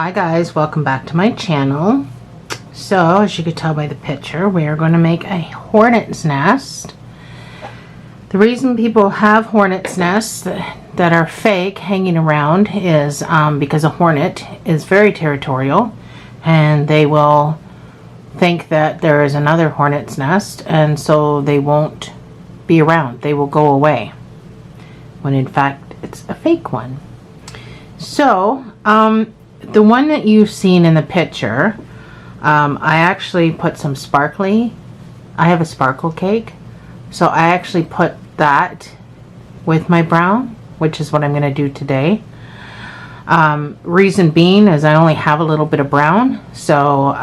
Hi guys, welcome back to my channel. So as you can tell by the picture, we are going to make a hornet's nest. The reason people have hornet's nests that are fake hanging around is because a hornet is very territorial and they will think that there is another hornet's nest, and so they won't be around. They will go away when in fact it's a fake one. So the one that you've seen in the picture, I actually put some sparkly. I have a sparkle cake, so I actually put that with my brown, which is what I'm going to do today. Reason being is I only have a little bit of brown, so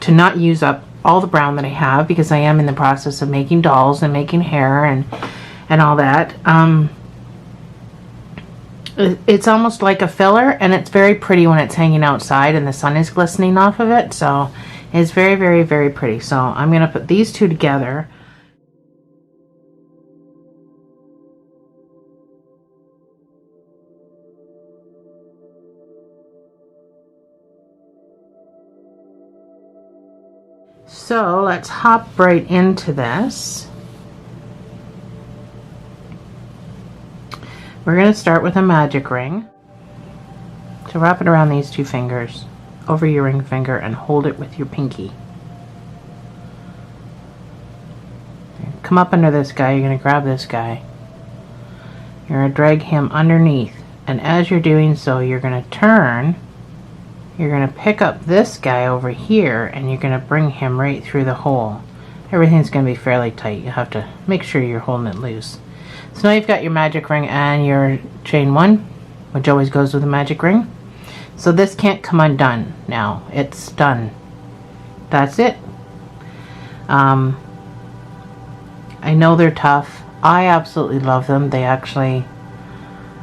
to not use up all the brown that I have, because I am in the process of making dolls and making hair and all that. It's almost like a filler, and it's very pretty when it's hanging outside and the sun is glistening off of it, so it's very, very, very pretty. So I'm going to put these two together. So let's hop right into this. We're going to start with a magic ring. So wrap it around these two fingers, over your ring finger, and hold it with your pinky. Come up under this guy. You're going to grab this guy. You're going to drag him underneath, and as you're doing so, you're going to turn. You're going to pick up this guy over here, and you're going to bring him right through the hole. Everything's going to be fairly tight. You have to make sure you're holding it loose. So now you've got your magic ring and your chain one, which always goes with a magic ring. So this can't come undone now. It's done. That's it. I know they're tough. I absolutely love them. They actually,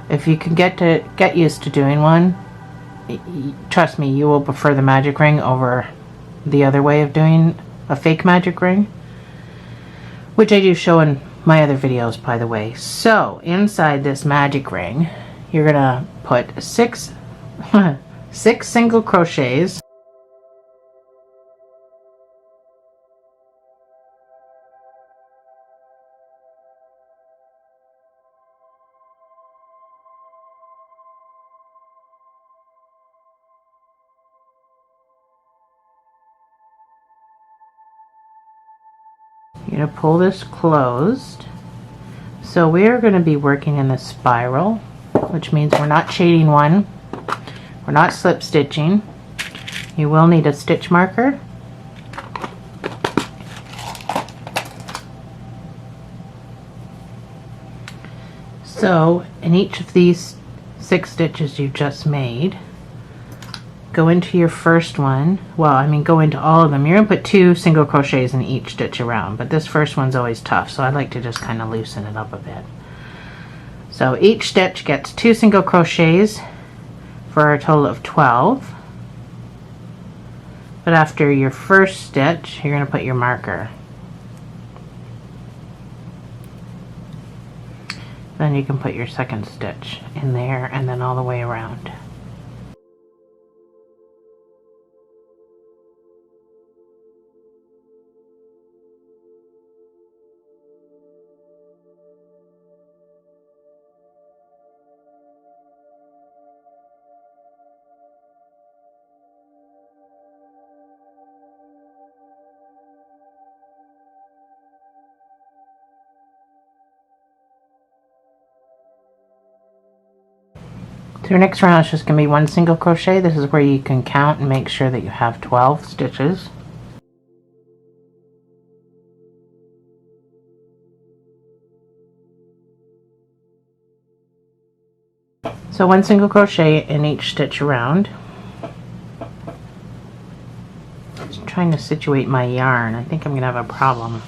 if you can get used to doing one, trust me, you will prefer the magic ring over the other way of doing a fake magic ring, which I do show in my other videos, by the way. So inside this magic ring, you're gonna put six single crochets. You're gonna pull this closed. So we're going to be working in the spiral, which means we're not shading one, we're not slip stitching. You will need a stitch marker. So in each of these 6 stitches you've just made, go into your first one. Well, I mean, go into all of them. You're going to put 2 single crochets in each stitch around, but this first one's always tough, so I like to just kind of loosen it up a bit. So each stitch gets 2 single crochets for a total of 12. But after your first stitch, you're going to put your marker. Then you can put your second stitch in there, and then all the way around. So your next round is just going to be 1 single crochet. This is where you can count and make sure that you have 12 stitches. So 1 single crochet in each stitch around. Just trying to situate my yarn. I think I'm going to have a problem.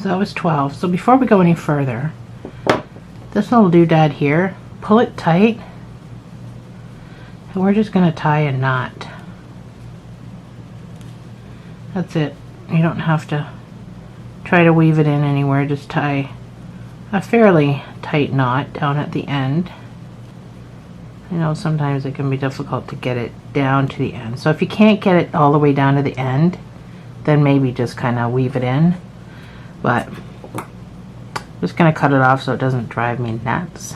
So that was 12. So before we go any further, this little doodad here, pull it tight, and we're just going to tie a knot. That's it. You don't have to try to weave it in anywhere, just tie a fairly tight knot down at the end. I know sometimes it can be difficult to get it down to the end. So if you can't get it all the way down to the end, then maybe just kind of weave it in. But I'm just going to cut it off so it doesn't drive me nuts.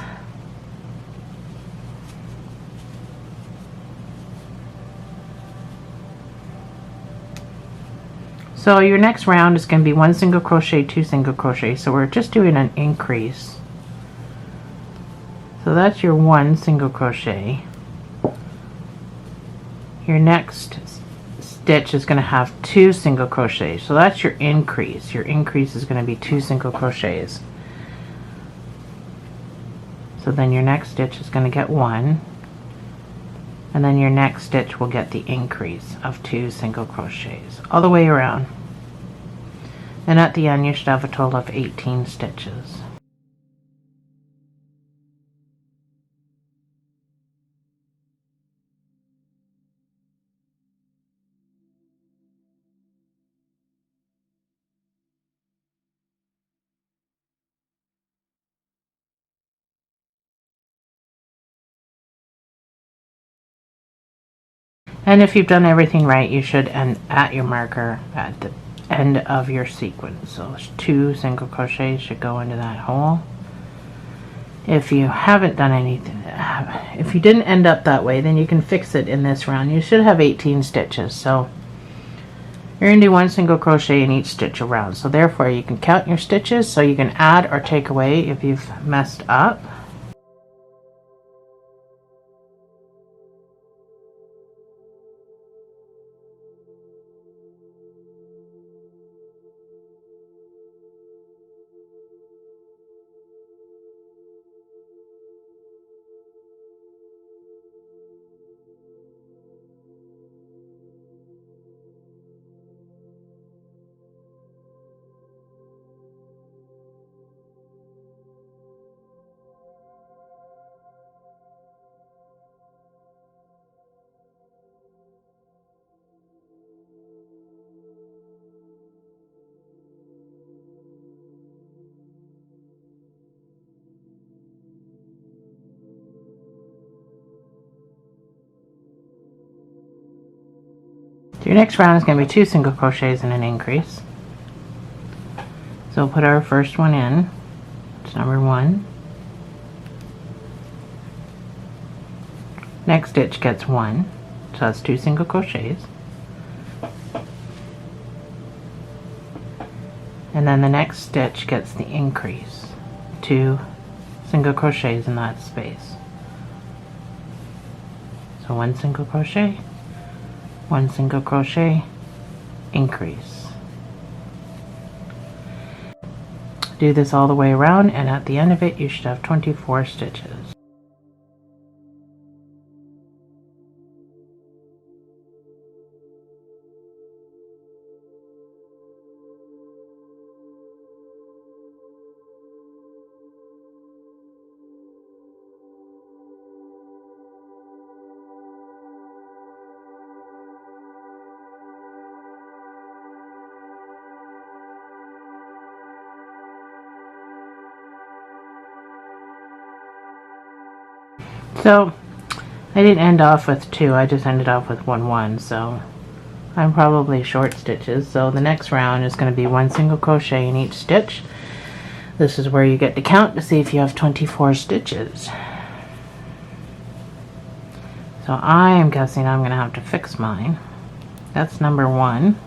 So your next round is going to be 1 single crochet, 2 single crochet. So we're just doing an increase. So that's your 1 single crochet. Your next stitch is going to have 2 single crochets. So that's your increase. Your increase is going to be 2 single crochets. So then your next stitch is going to get 1. And then your next stitch will get the increase of 2 single crochets all the way around. And at the end you should have a total of 18 stitches. And if you've done everything right, you should end at your marker at the end of your sequence. So 2 single crochets should go into that hole. If you haven't done anything, if you didn't end up that way, then you can fix it in this round. You should have 18 stitches. So you're going to do 1 single crochet in each stitch around. So therefore you can count your stitches so you can add or take away if you've messed up. So your next round is going to be 2 single crochets and an increase. So we'll put our first one in. It's number 1. Next stitch gets 1, so that's 2 single crochets. And then the next stitch gets the increase, 2 single crochets in that space. So 1 single crochet, 1 single crochet, increase. Do this all the way around, and at the end of it you should have 24 stitches. So I didn't end off with 2, I just ended off with 1 1, so I'm probably short stitches. So the next round is going to be 1 single crochet in each stitch. This is where you get to count to see if you have 24 stitches. So I am guessing I'm going to have to fix mine. That's number 1.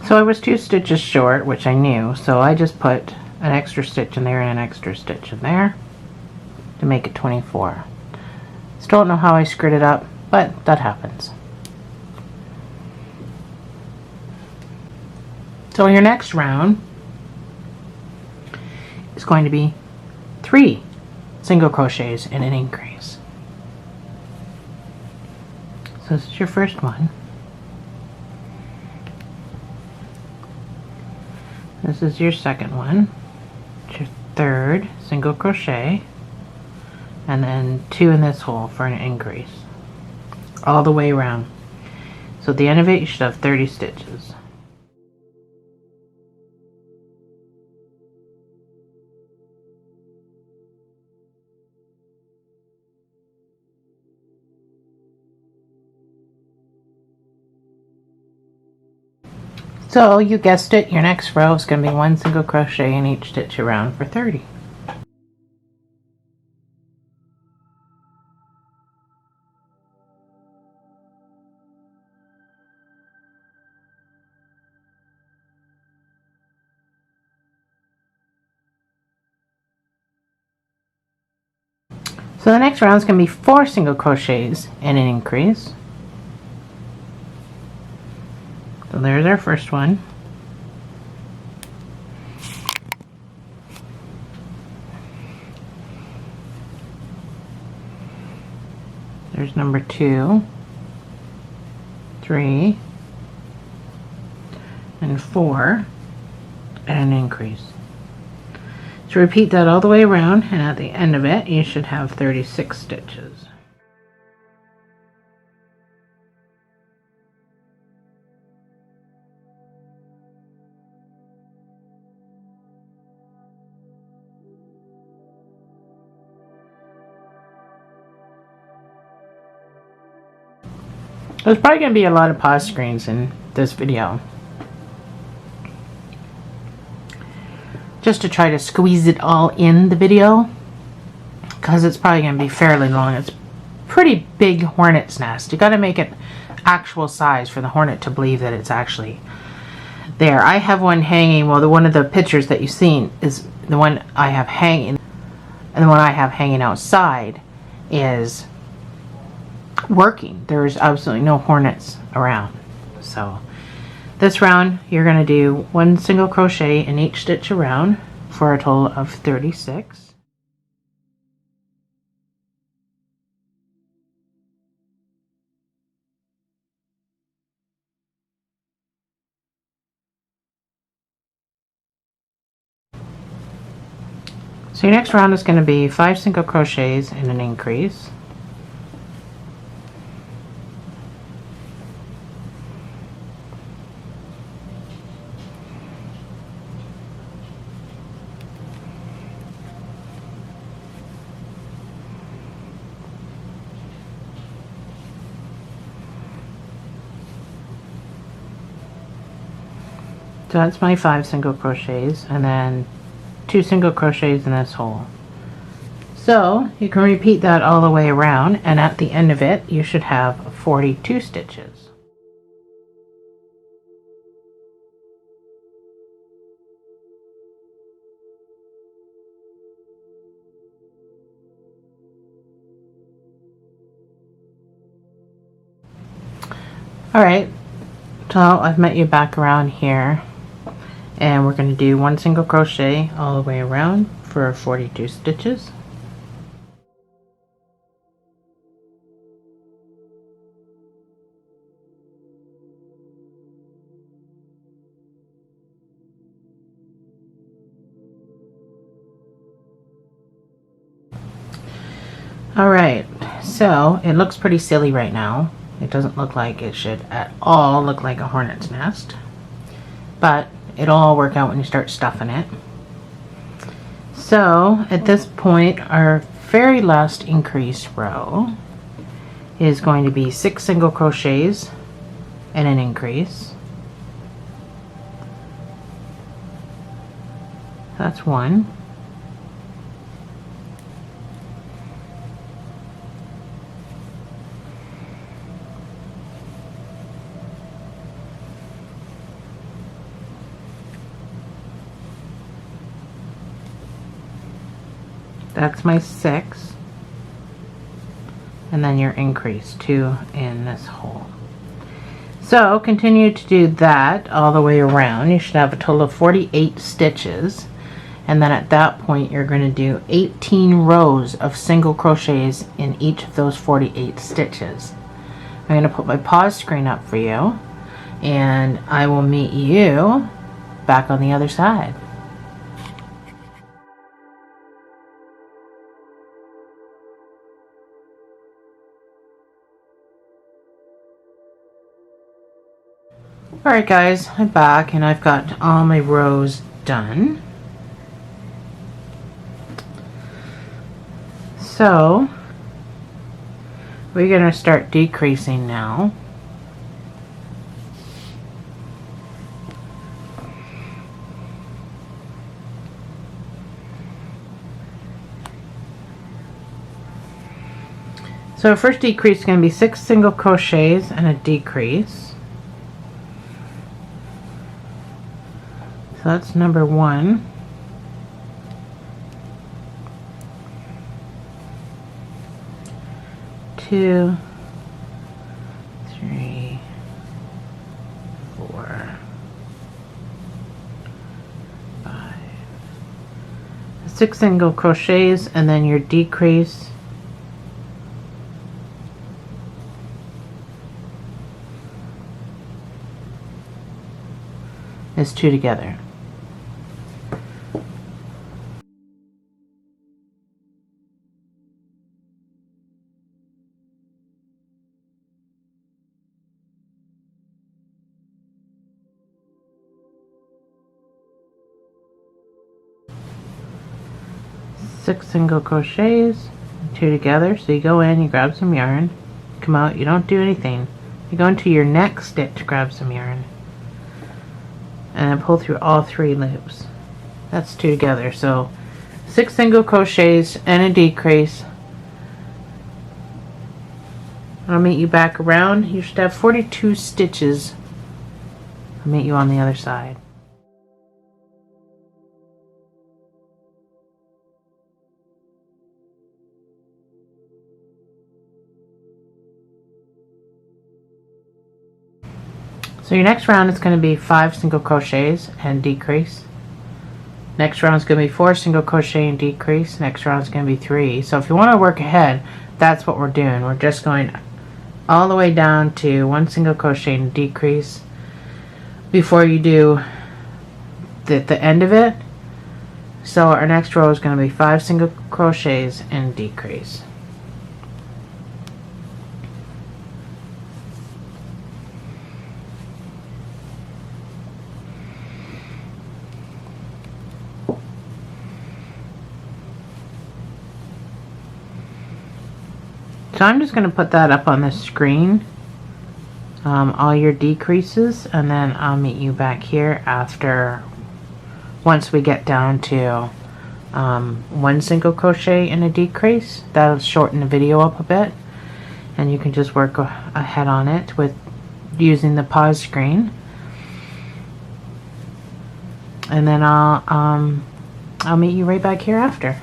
So I was 2 stitches short, which I knew, so I just put an extra stitch in there and an extra stitch in there to make it 24. Still don't know how I screwed it up, but that happens. So your next round is going to be 3 single crochets and an increase. So this is your first one. This is your second one. It's your third single crochet, and then 2 in this hole for an increase all the way around. So at the end of it you should have 30 stitches. So you guessed it, your next row is going to be 1 single crochet in each stitch around for 30. So the next round is going to be 4 single crochets and an increase. So there's our first one. There's number 2, 3, and 4, and an increase. So repeat that all the way around, and at the end of it you should have 36 stitches. There's probably going to be a lot of pause screens in this video, just to try to squeeze it all in the video, because it's probably going to be fairly long. It's pretty big hornet's nest. You got to make it actual size for the hornet to believe that it's actually there. I have one hanging. Well, one of the pictures that you've seen is the one I have hanging, and the one I have hanging outside is working. There's absolutely no hornets around. So this round you're going to do 1 single crochet in each stitch around for a total of 36. So your next round is going to be 5 single crochets and an increase. So that's my 5 single crochets, and then 2 single crochets in this hole. So you can repeat that all the way around, and at the end of it you should have 42 stitches. Alright, so I've met you back around here, and we're going to do 1 single crochet all the way around for 42 stitches. Alright, so it looks pretty silly right now. It doesn't look like it should at all look like a hornet's nest, but it'll all work out when you start stuffing it. So at this point, our very last increase row is going to be 6 single crochets and an increase. That's 1. That's my 6. And then your increase 2 in this hole. So continue to do that all the way around. You should have a total of 48 stitches. And then at that point you're going to do 18 rows of single crochets in each of those 48 stitches. I'm going to put my pause screen up for you, and I will meet you back on the other side. Alright guys, I'm back and I've got all my rows done. So we're going to start decreasing now. So our first decrease is going to be 6 single crochets and a decrease. So that's number 1. 2, 3, 4, 5, 6 single crochets, and then your decrease is 2 together. Six single crochets, 2 together. So you go in, you grab some yarn, come out, you don't do anything. You go into your next stitch, grab some yarn, and then pull through all 3 loops. That's 2 together. So 6 single crochets and a decrease. I'll meet you back around. You should have 42 stitches. I'll meet you on the other side. So your next round is going to be 5 single crochets and decrease. Next round is going to be 4 single crochet and decrease. Next round is going to be 3. So if you want to work ahead, that's what we're doing. We're just going all the way down to 1 single crochet and decrease before you do the end of it. So our next row is going to be 5 single crochets and decrease. So I'm just going to put that up on the screen, all your decreases, and then I'll meet you back here after, once we get down to 1 single crochet and a decrease. That'll shorten the video up a bit, and you can just work ahead on it with using the pause screen. And then I'll meet you right back here after.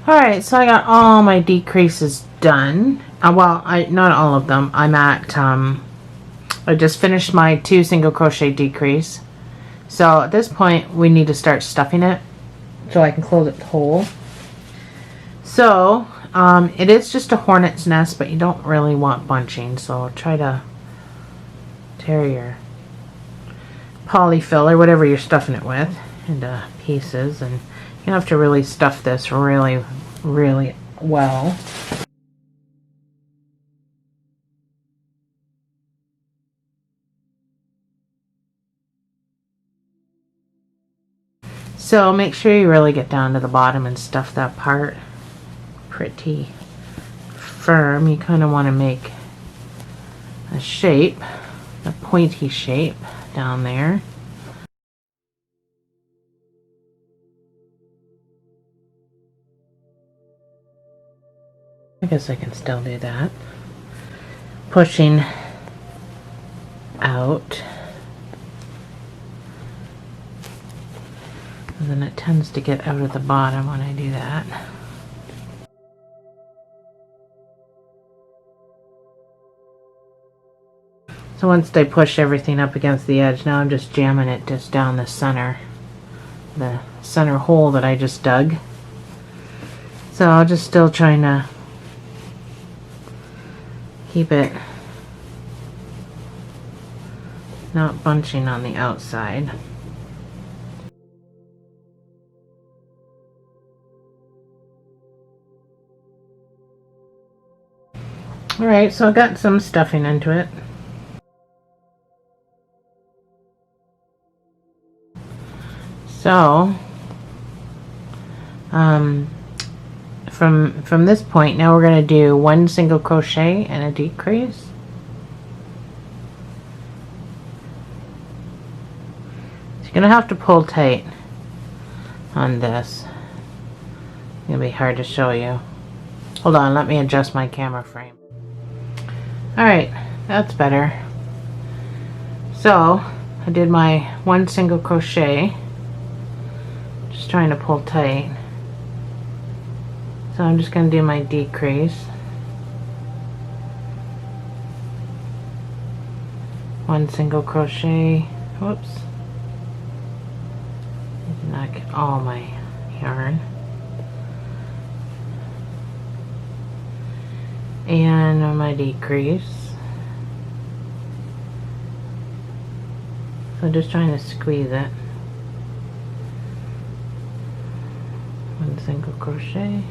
Alright, so I got all my decreases done. Well, not all of them. I'm at, I just finished my 2 single crochet decrease. So at this point, we need to start stuffing it so I can close it whole. So, it is just a hornet's nest, but you don't really want bunching. So try to tear your polyfill or whatever you're stuffing it with into pieces, and you have to really stuff this really well. So make sure you really get down to the bottom and stuff that part pretty firm. You kind of want to make a shape, a pointy shape down there. I guess I can still do that. Pushing out. And then it tends to get out of the bottom when I do that. So once I push everything up against the edge, now I'm just jamming it just down the center hole that I just dug. So I'll just still trying to keep it not bunching on the outside. Alright, so I got some stuffing into it. So, from this point, now we're going to do 1 single crochet and a decrease. So you're going to have to pull tight on this. It's going to be hard to show you. Hold on, let me adjust my camera frame. Alright, that's better. So, I did my 1 single crochet. Just trying to pull tight. So I'm just going to do my decrease. 1 single crochet. Whoops. Did not get all my yarn. And my decrease. So I'm just trying to squeeze it. 1 single crochet.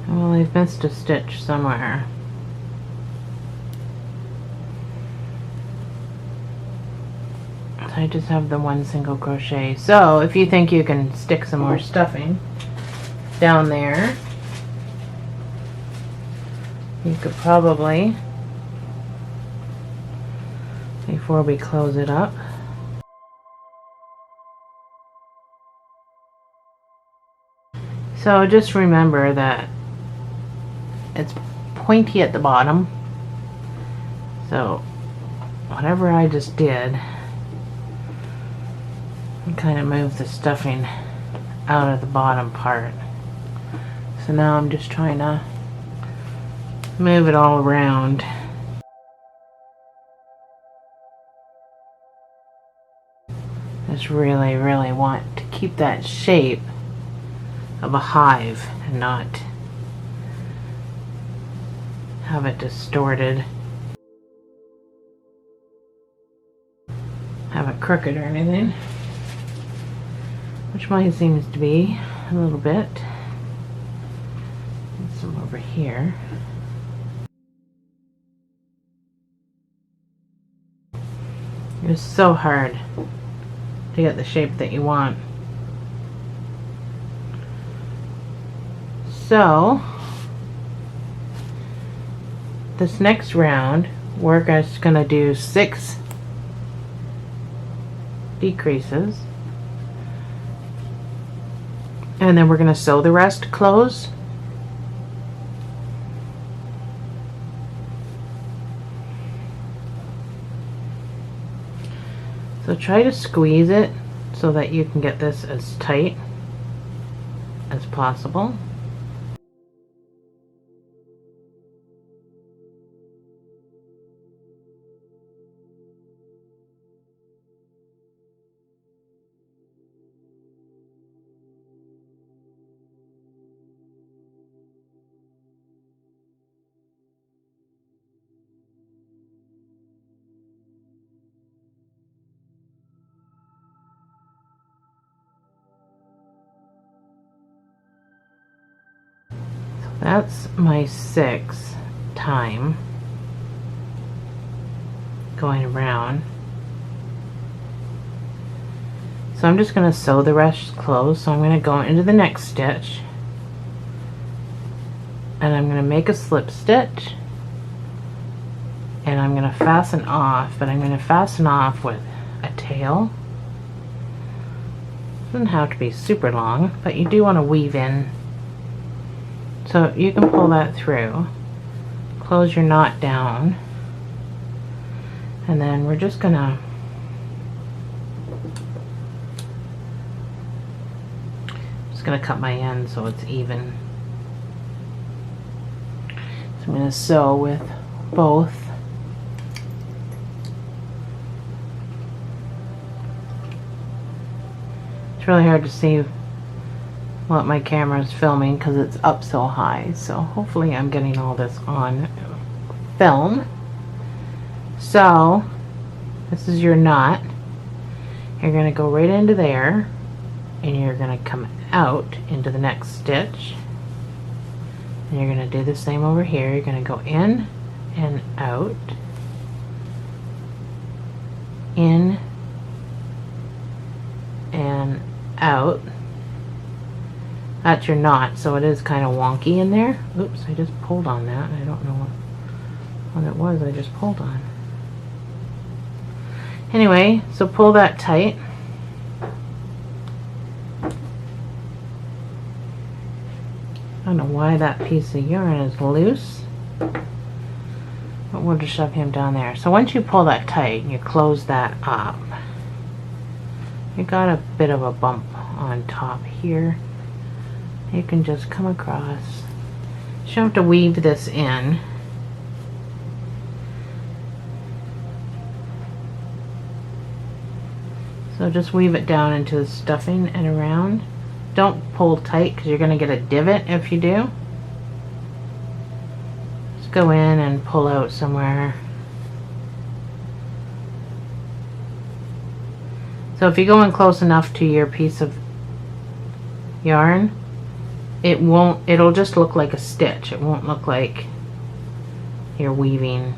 Well, I've missed a stitch somewhere. So I just have the 1 single crochet. So if you think you can stick some more stuffing down there, you could probably, before we close it up, so just remember that it's pointy at the bottom, so whatever I just did, I kind of moved the stuffing out of the bottom part. So now I'm just trying to move it all around. Just really, really want to keep that shape of a hive and not have it distorted, have it crooked or anything, which mine seems to be a little bit. And some over here. It's so hard to get the shape that you want. So this next round we're just going to do 6 decreases, and then we're going to sew the rest close. So try to squeeze it so that you can get this as tight as possible. That's my 6th time going around. So I'm just going to sew the rest closed. So I'm going to go into the next stitch and I'm going to make a slip stitch and I'm going to fasten off, but I'm going to fasten off with a tail. Doesn't have to be super long, but you do want to weave in. So you can pull that through, close your knot down, and then we're just gonna cut my end so it's even. So I'm gonna sew with both. It's really hard to see what my camera is filming because it's up so high, so hopefully I'm getting all this on film. So this is your knot. You're going to go right into there and you're going to come out into the next stitch, and you're going to do the same over here. You're going to go in and out, in and out. That's your knot, so it is kind of wonky in there. Oops, I just pulled on that. I don't know what it was I just pulled on. Anyway, so pull that tight. I don't know why that piece of yarn is loose, but we'll just shove him down there. So once you pull that tight and you close that up, you got a bit of a bump on top here. You can just come across. You don't have to weave this in. So just weave it down into the stuffing and around. Don't pull tight because you're going to get a divot if you do. Just go in and pull out somewhere. So if you go in close enough to your piece of yarn, it'll just look like a stitch. It won't look like you're weaving.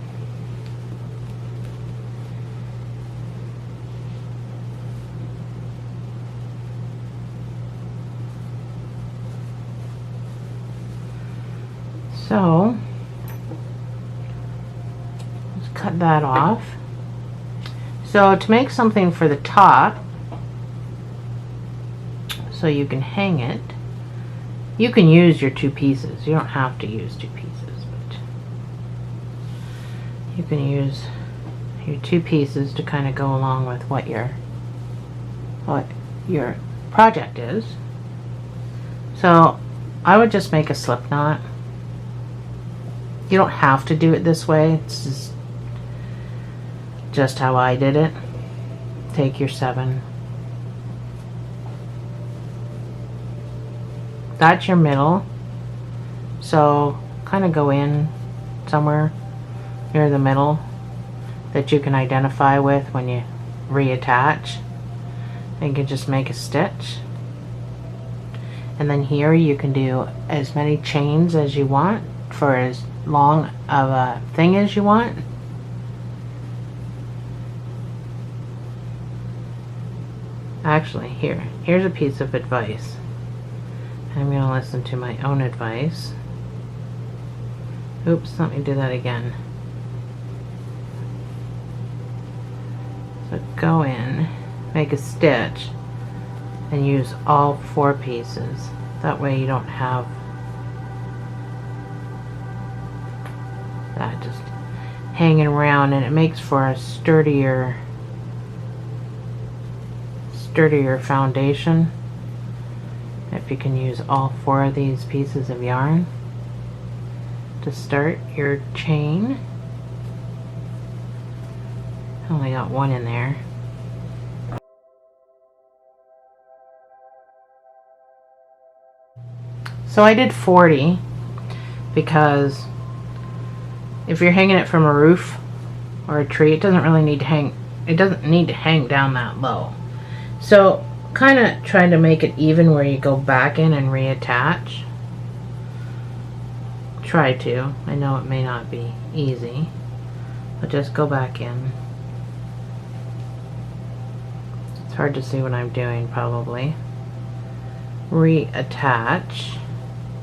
So let's cut that off. So to make something for the top, so you can hang it, you can use your two pieces. You don't have to use two pieces, but you can use your two pieces to kind of go along with what your project is. So I would just make a slip knot. You don't have to do it this way. It's just how I did it. Take your 7. That's your middle. So kind of go in somewhere near the middle that you can identify with when you reattach. And you can just make a stitch. And then here you can do as many chains as you want for as long of a thing as you want. Actually, here's a piece of advice. I'm going to listen to my own advice. Oops, let me do that again. So go in, make a stitch, and use all 4 pieces. That way you don't have that just hanging around, and it makes for a sturdier foundation if you can use all 4 of these pieces of yarn to start your chain. I only got 1 in there. So I did 40 because if you're hanging it from a roof or a tree, it doesn't really need to hang. It doesn't need to hang down that low. So kind of trying to make it even where you go back in and reattach. Try to. I know it may not be easy, but just go back in. It's hard to see what I'm doing probably. Reattach.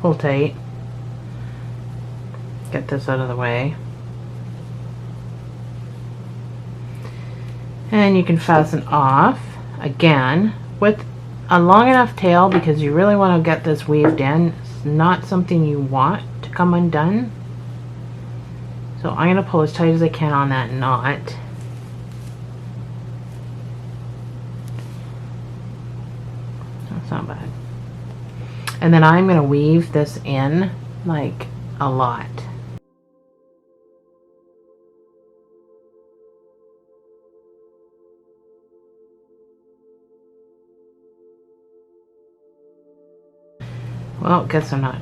Pull tight. Get this out of the way. And you can fasten off again with a long enough tail, because you really want to get this weaved in. It's not something you want to come undone. So I'm going to pull as tight as I can on that knot. That's not bad. And then I'm going to weave this in like a lot. Well, guess I'm not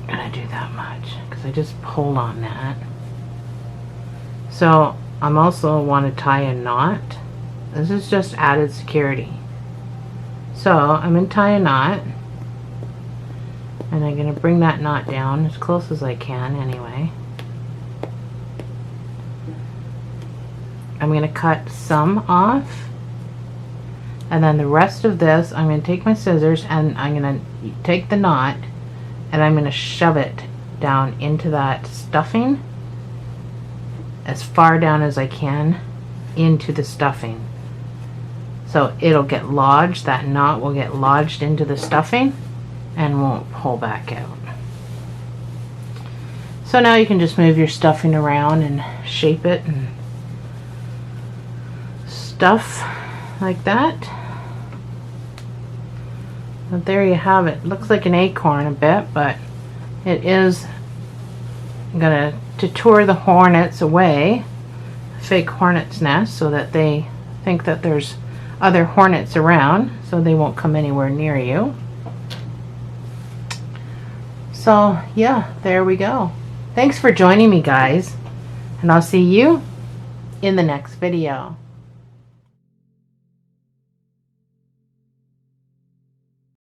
gonna do that much because I just pulled on that. So I'm also want to tie a knot. This is just added security. So I'm gonna tie a knot, and I'm gonna bring that knot down as close as I can anyway. I'm gonna cut some off, and then the rest of this I'm going to take my scissors and I'm going to take the knot and I'm going to shove it down into that stuffing as far down as I can into the stuffing. So it'll get lodged, that knot will get lodged into the stuffing and won't pull back out. So now you can just move your stuffing around and shape it and stuff like that. But there you have it. Looks like an acorn a bit, but it is gonna deter the hornets away, fake hornet's nest, so that they think that there's other hornets around, so they won't come anywhere near you. So yeah, there we go. Thanks for joining me, guys, and I'll see you in the next video.